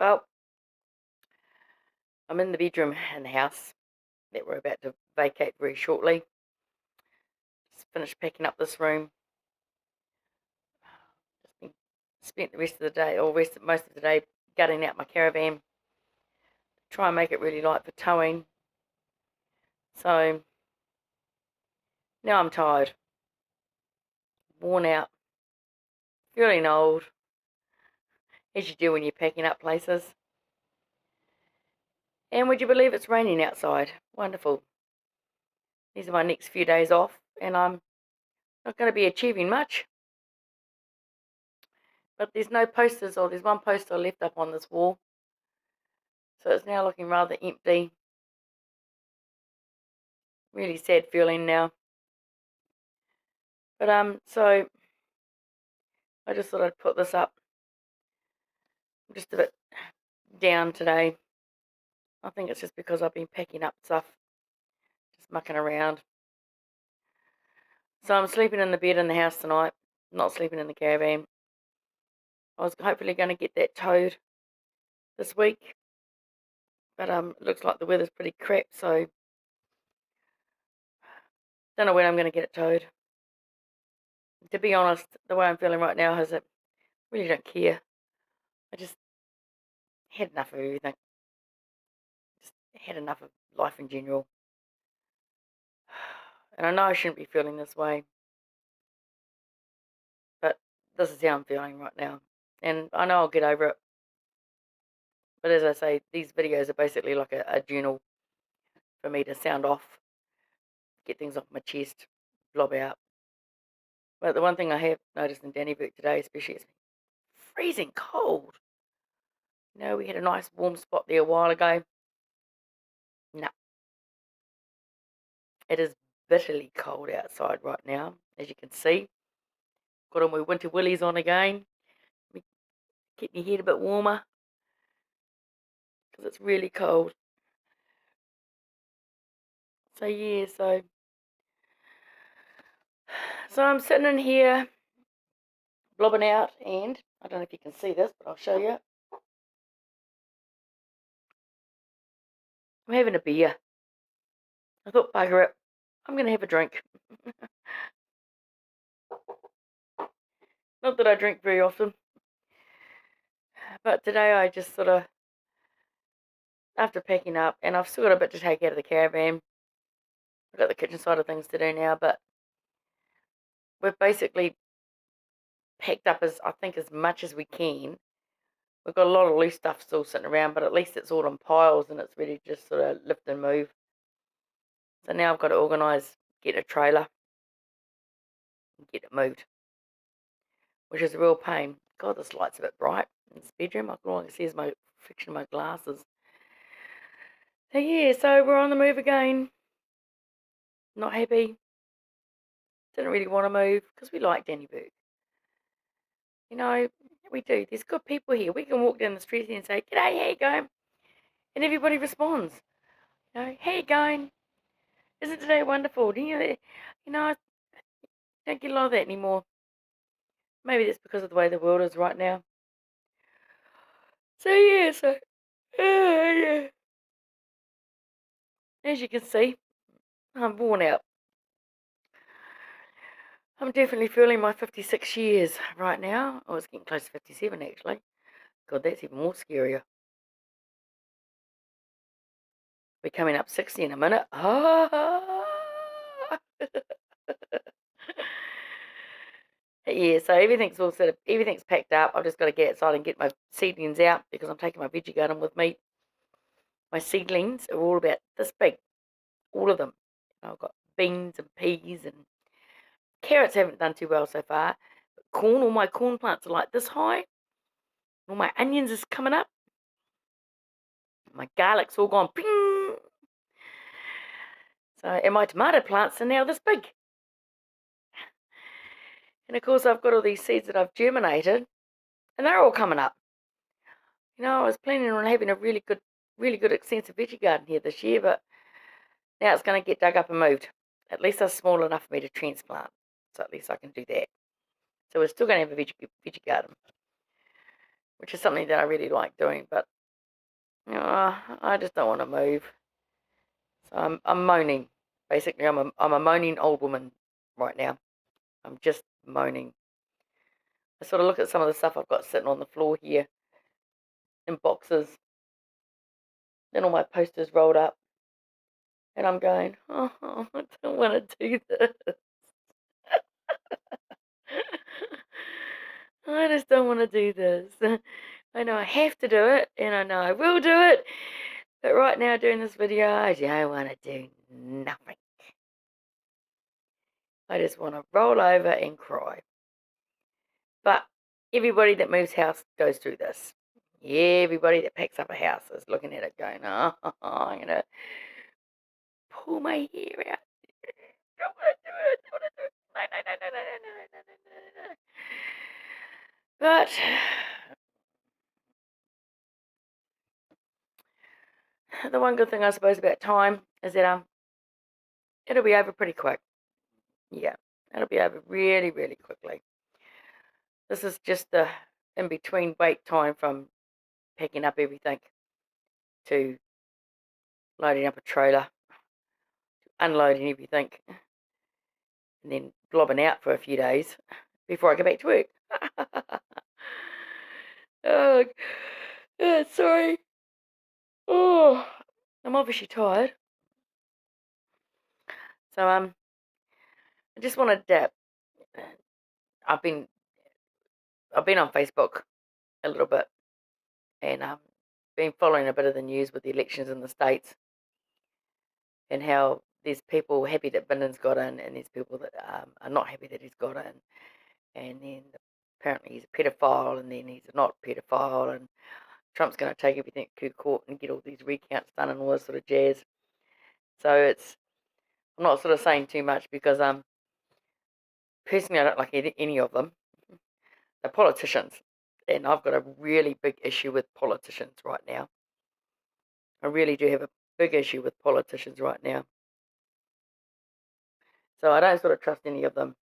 Well, I'm in the bedroom in the house that we're about to vacate very shortly. Just finished packing up this room. Just been spent the rest of the day, or most of the day, gutting out my caravan. Try and make it really light for towing. So now I'm tired, worn out, feeling old, as you do when you're packing up places. And would you believe it's raining outside? Wonderful. These are my next few days off, and I'm not going to be achieving much. But there's no posters, or there's one poster left up on this wall. So it's now looking rather empty. Really sad feeling now. But so I just thought I'd put this up. I'm just a bit down today. I think it's just because I've been packing up stuff, just mucking around. So I'm sleeping in the bed in the house tonight, not sleeping in the caravan. I was hopefully going to get that towed this week, but it looks like the weather's pretty crap, so don't know when I'm going to get it towed. To be honest, the way I'm feeling right now is that I really don't care. I just had enough of everything. Just had enough of life in general. And I know I shouldn't be feeling this way, but this is how I'm feeling right now. And I know I'll get over it. But as I say, these videos are basically like a journal for me to sound off, get things off my chest, blob out. But the one thing I have noticed in Dannevirke today, especially, it's been freezing cold. You know, we had a nice warm spot there a while ago. No, it is bitterly cold outside right now, as you can see. Got all my winter willies on again. Keep my head a bit warmer because it's really cold. So yeah, so I'm sitting in here blobbing out, and I don't know if you can see this, but I'll show you. I'm having a beer. I thought, bugger it, I'm going to have a drink. Not that I drink very often, but today I just sort of, after packing up, and I've still got a bit to take out of the caravan. I've got the kitchen side of things to do now, but we've basically packed up I think as much as we can. We've got a lot of loose stuff still sitting around, but at least it's all in piles and it's ready to just sort of lift and move. So now I've got to organise, get a trailer, and get it moved, which is a real pain. God, this light's a bit bright in this bedroom. All I can see is my reflection of my glasses. So yeah, so we're on the move again. Not happy. Didn't really want to move because we like Dannevirke. You know, we do. There's good people here. We can walk down the street and say, "G'day, how you going?" And everybody responds. You know, how you going? Isn't today wonderful? I don't get a lot of that anymore. Maybe that's because of the way the world is right now. So yeah, yeah. As you can see, I'm worn out. I'm definitely feeling my 56 years right now. I was getting close to 57 actually. God, that's even more scarier. We're coming up 60 in a minute. Ah. Yeah, so everything's packed up. I've just got to get outside and get my seedlings out because I'm taking my veggie garden with me. My seedlings are all about this big, all of them. I've got beans and peas and carrots haven't done too well so far. But corn, all my corn plants are like this high. All my onions is coming up. My garlic's all gone ping. So, and my tomato plants are now this big. And of course, I've got all these seeds that I've germinated, and they're all coming up. You know, I was planning on having a really good extensive veggie garden here this year, but now it's going to get dug up and moved. At least they're small enough for me to transplant, so at least I can do that. So we're still going to have a veggie garden, which is something that I really like doing, but I just don't want to move. So I'm moaning. Basically, I'm a moaning old woman right now. I'm just moaning. I sort of look at some of the stuff I've got sitting on the floor here in boxes, then all my posters rolled up, and I'm going, oh, I don't want to do this. I just don't want to do this. I know I have to do it, and I know I will do it, but right now doing this video, I don't want to do nothing. I just want to roll over and cry. But everybody that moves house goes through this. Everybody that picks up a house is looking at it going, oh, I'm going to pull my hair out. Don't want to do it. Don't want to do it. No, no, no, no, no, no, no, no, no, no. But the one good thing I suppose about time is that it'll be over pretty quick. Yeah, it'll be over really, really quickly. This is just the in between wait time from picking up everything to loading up a trailer, unloading everything, and then globbing out for a few days before I go back to work. Oh, sorry. Oh, I'm obviously tired. So I just wanted to. I've been on Facebook a little bit, and been following a bit of the news with the elections in the States, and how there's people happy that Binden's got in, and there's people that are not happy that he's got in, and then apparently he's a pedophile, and then he's not a pedophile, and Trump's going to take everything to court and get all these recounts done and all this sort of jazz. So I'm not sort of saying too much because personally I don't like any of them. They're politicians, and I've got a really big issue with politicians right now. I really do have a big issue with politicians right now. So I don't sort of trust any of them.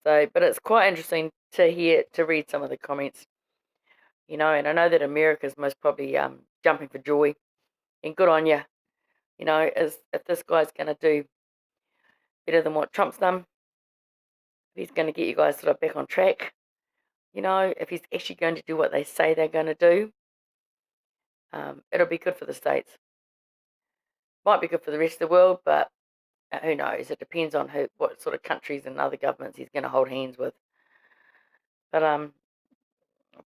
So, but it's quite interesting to read some of the comments, and I know that America's most probably jumping for joy, and good on you, as if this guy's going to do better than what Trump's done, if he's going to get you guys sort of back on track, if he's actually going to do what they say they're going to do, it'll be good for the States. Might be good for the rest of the world, but who knows? It depends on what sort of countries and other governments he's going to hold hands with. But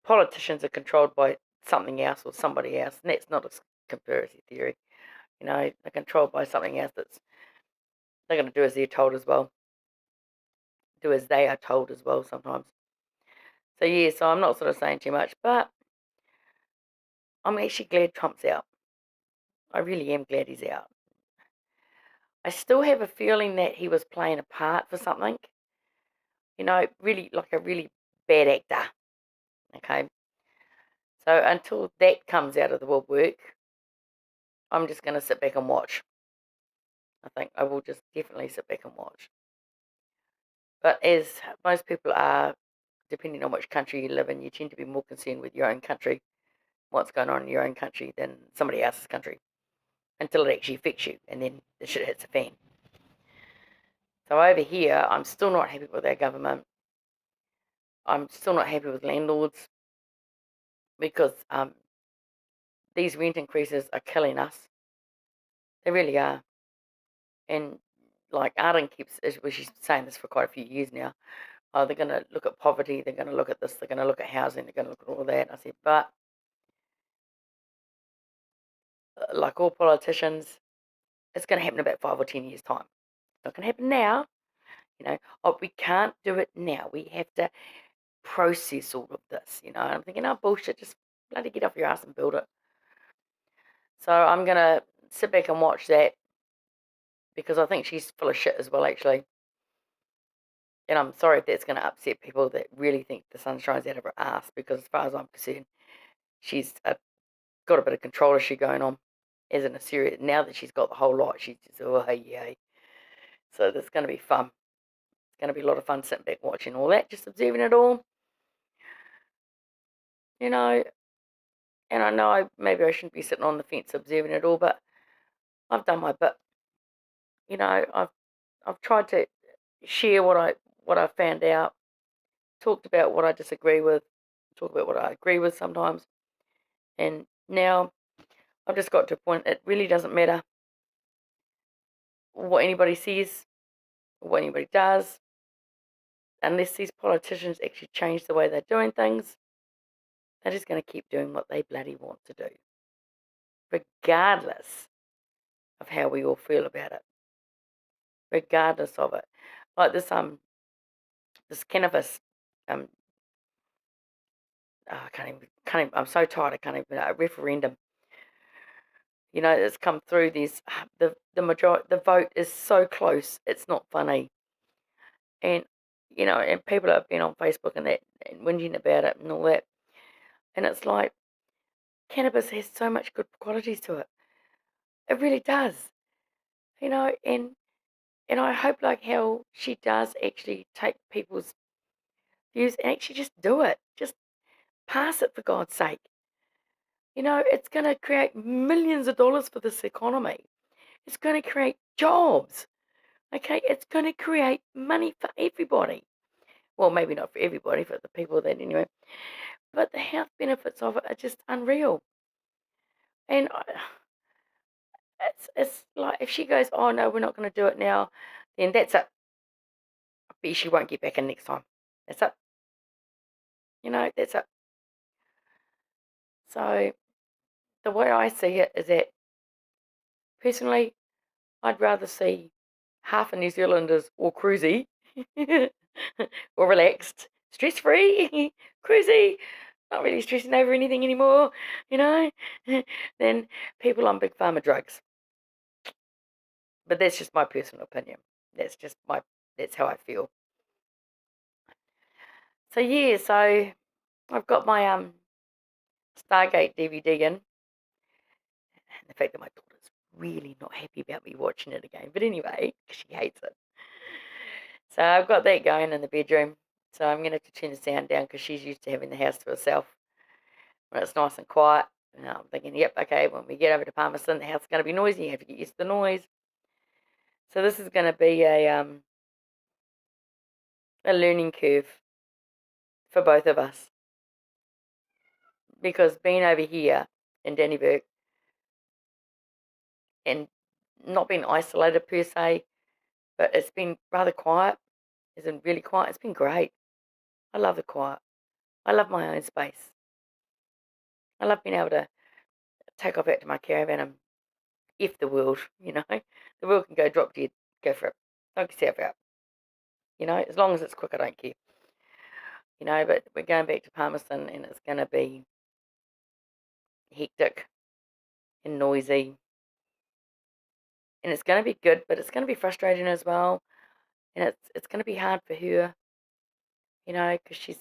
politicians are controlled by something else or somebody else, and that's not a conspiracy theory. They're controlled by something else they're going to do as they're told as well. Do as they are told as well sometimes. So yeah, so I'm not sort of saying too much, but I'm actually glad Trump's out. I really am glad he's out. I still have a feeling that he was playing a part for something. Really like a really bad actor. Okay. So until that comes out of the woodwork, I'm just going to sit back and watch. I think I will just definitely sit back and watch. But as most people are, depending on which country you live in, you tend to be more concerned with your own country, what's going on in your own country, than somebody else's country, until it actually affects you, and then the shit hits the fan. So over here, I'm still not happy with our government. I'm still not happy with landlords, because these rent increases are killing us. They really are. And like Arden she's saying this for quite a few years now. Oh, they're going to look at poverty, they're going to look at this, they're going to look at housing, they're going to look at all that. And I said, but like all politicians, it's going to happen in about 5 or 10 years' time. It's not going to happen now. We can't do it now. We have to process all of this. I'm thinking, oh, bullshit, just bloody get off your ass and build it. So I'm going to sit back and watch that, because I think she's full of shit as well, actually. And I'm sorry if that's going to upset people that really think the sun shines out of her ass, because as far as I'm concerned, she's got a bit of control issue going on. As in a serious, now that she's got the whole lot, she's just, oh, hey, yay. So this is going to be fun. It's going to be a lot of fun sitting back watching all that, just observing it all. you know, and I know maybe I shouldn't be sitting on the fence observing it all, but I've done my bit. I've tried to share what I found out, talked about what I disagree with, talk about what I agree with sometimes, and now I've just got to a point. It really doesn't matter what anybody says, what anybody does, unless these politicians actually change the way they're doing things. They're just going to keep doing what they bloody want to do, regardless of how we all feel about it, regardless of it. Like this cannabis, um, oh, I can't even, I'm so tired. I can't even. A referendum, it's come through. The vote is so close. It's not funny, and and people have been on Facebook and that and whinging about it and all that, and it's like cannabis has so much good qualities to it. It really does, and I hope like how she does actually take people's views and actually just do it, just pass it for God's sake. It's going to create millions of dollars for this economy. It's going to create jobs. Okay, it's going to create money for everybody. Well, maybe not for everybody, for the people that anyway. But the health benefits of it are just unreal. And it's like if she goes, oh no, we're not going to do it now, then that's it. I bet she won't get back in next time. That's it. That's it. So the way I see it is that personally, I'd rather see half of New Zealanders all cruisy or relaxed, stress free, cruisy, not really stressing over anything anymore, you know, than people on big pharma drugs. But that's just my personal opinion. That's just that's how I feel. So yeah, so I've got my Stargate DVD in. And the fact that my daughter's really not happy about me watching it again. But anyway, 'cause she hates it. So I've got that going in the bedroom. So I'm going to have to turn the sound down because she's used to having the house to herself when it's nice and quiet. And I'm thinking, yep, okay, when we get over to Palmerston, the house is going to be noisy. You have to get used to the noise. So this is going to be a learning curve for both of us. Because being over here in Dannyburg and not being isolated per se, but it's been rather quiet. It's been really quiet. It's been great. I love the quiet. I love my own space. I love being able to take off out to my caravan and F the world, The world can go drop dead. Go for it. Knock yourself out. As long as it's quick, I don't care. But we're going back to Palmerston and it's going to be hectic and noisy. And it's going to be good, but it's going to be frustrating as well. And it's going to be hard for her, because she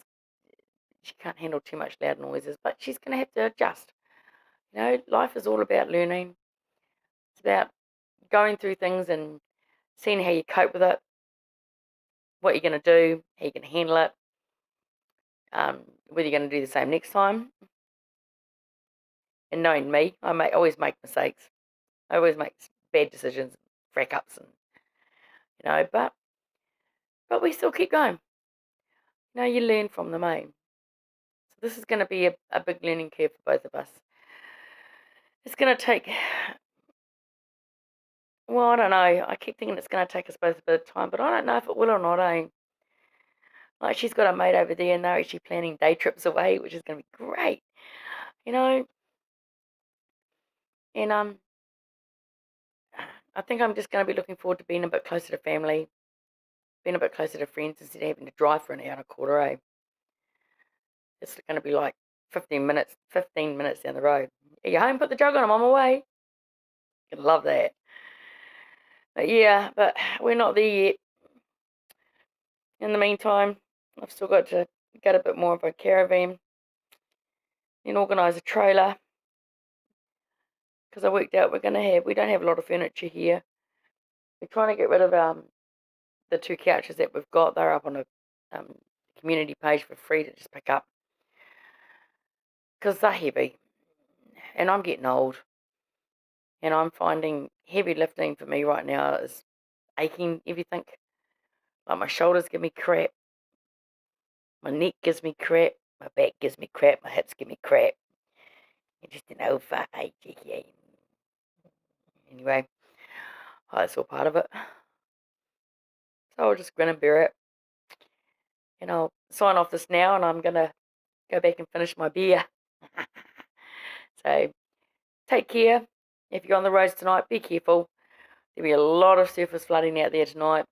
can't handle too much loud noises, but she's going to have to adjust. Life is all about learning. It's about going through things and seeing how you cope with it, what you're going to do, how you're going to handle it, whether you're going to do the same next time. And knowing me, always make mistakes. I always make bad decisions, frack ups, and but we still keep going. You learn from them, eh? So this is going to be a big learning curve for both of us. It's going to take, well, I don't know. I keep thinking it's going to take us both a bit of time, but I don't know if it will or not, eh? Like she's got a mate over there, and they're actually planning day trips away, which is going to be great, you know. And I think I'm just going to be looking forward to being a bit closer to family, being a bit closer to friends instead of having to drive for an hour and a quarter. Eh? It's going to be like 15 minutes down the road. Are you home? Put the jug on. I'm on my way. Gonna love that. But yeah, but we're not there yet. In the meantime, I've still got to get a bit more of a caravan and organise a trailer because I worked out we don't have a lot of furniture here. We're trying to get rid of the two couches that we've got. They're up on a community page for free to just pick up. because they're heavy, and I'm getting old, and I'm finding heavy lifting for me right now is aching everything. Like my shoulders give me crap, my neck gives me crap, my back gives me crap, my hips give me crap. You're just an old fat AGA. Anyway, that's all part of it. So I'll just grin and bear it. And I'll sign off this now, and I'm going to go back and finish my beer. So take care. If you're on the roads tonight, be careful. There'll be a lot of surface flooding out there tonight.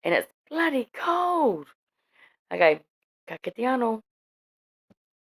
And it's bloody cold. Okay, ka kite anō.